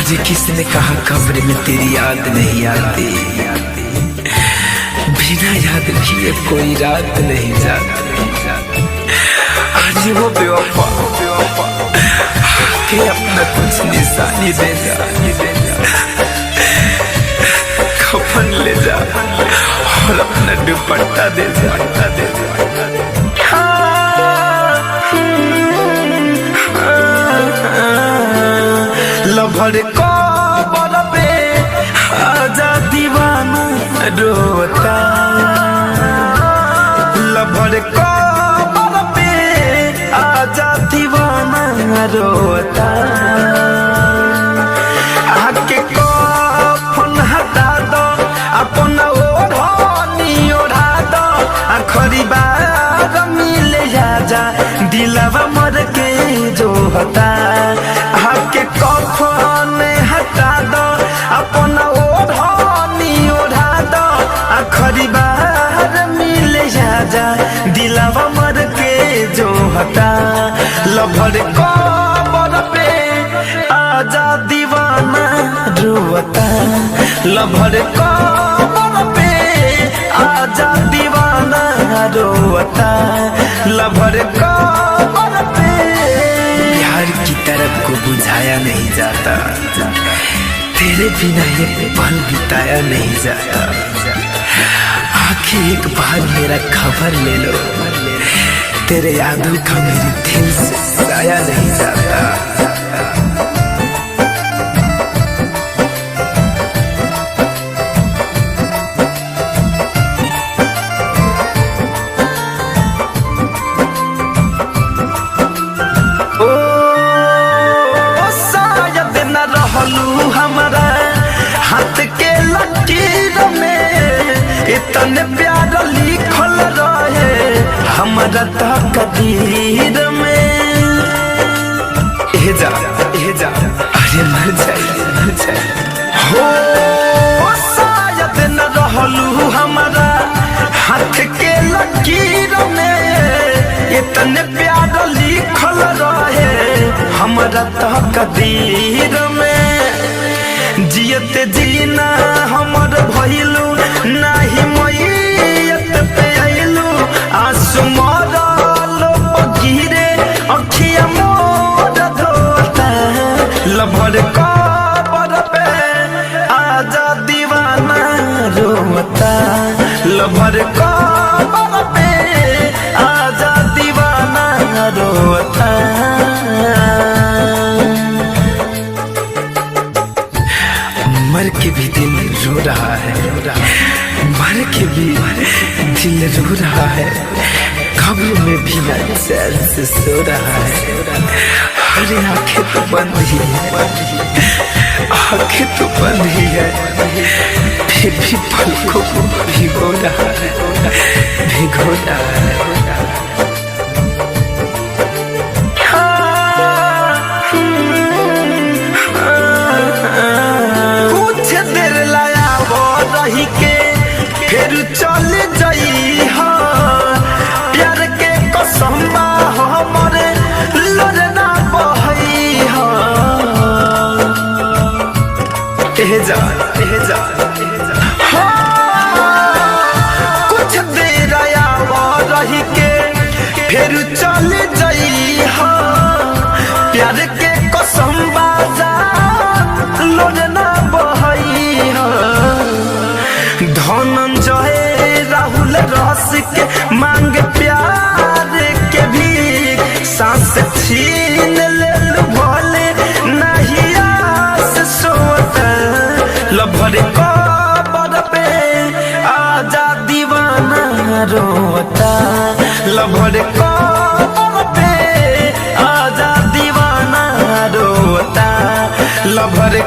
आज किसने कहा कब्र में तेरी याद नहीं आती, बिना याद किए कोई रात नहीं जाती। आज वो बेवफा के अपना कुछ निशानी दे जा, कफन ले जा और अपना दुपट्टा दे जा। लभर कबर पे आजा दीवाना रोता, लभर कबर पे आजा दीवाना रोता। आके कफन हटा दो, अपना ओढ़नी ओढ़ा दो, आखिरी बार मिले जा दिलवा मर के जो होता। आके कफन हटा दो, अपना ओढ़नी ओढ़ा दो, आखिरी बार मिले जा दिलवा मर के जो होता। लभर कबर पे आजा दीवाना रोता, लभर कबर पे आजा दीवाना रोता, लभर कबर पे। प्यार की तरफ को बुझाया नहीं जाता, तेरे बिना ये पल बिताया नहीं जाता। आखिर एक बार मेरा खबर ले लो, तेरे यादों का मेरे दिल से साया नहीं जाता। हमारा हाथ के लकीर में इतने प्यार लिखल रहे हमारा तकदीर में। जा अरे मर जाए हो, शायद न रहलू हमारा हाथ के लकीर में इतने प्यार लिखल रहे हमारा तकदीर में। जियत जीना हमर भइलू नाही मैयत पे आइलू, आंसू मरलो गिरे अखिया मोर धोता। लभर कबर पे आजा दीवाना रोता, लभर कबर पे आजा दीवाना रोता। मर के भी दिल रो रहा है, मर के भी दिल रो रहा है, कब्र में भी चैन से सो रहा है। अरे आंखें तो बंद ही है, आंखें तो बंद ही है, फिर भी पलकों को भिगो रहा है, भिगो रहा है। रही के फिर चल जाई हा, प्यार के कसम बा हमरे लड़ना बहई हा। जा कुछ देर आवा रही के फिर चल जाई हा, प्यार के कसम बा लड़ना बहई हा। धनंजय राहुल रस के मांग प्यार के भी सांस छीन ले भले नहीं आस सोता। लभर कबर पे आजा दीवाना रोता, लभर कबर पे आजा दीवाना रोता, लभर